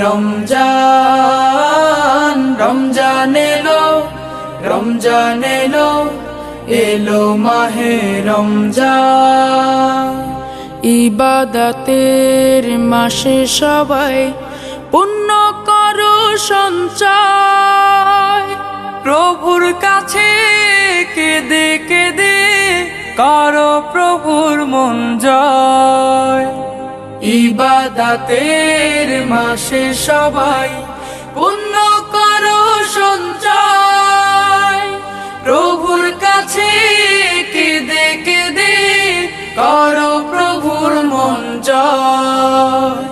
রমজান, রমজান এলো, রমজান এলো, এলো মাহে রমজান। ইবাদতের মাসে সবাই পুণ্য করো সঞ্চয়, প্রভুর কাছে কেঁদে কেঁদে করো প্রভুর মন জয়। ইবাদতের মাসে সবাই পুণ্য করো সঞ্চয়, প্রভুর কাছে কেঁদে কেঁদে করো প্রভুর মন জয়।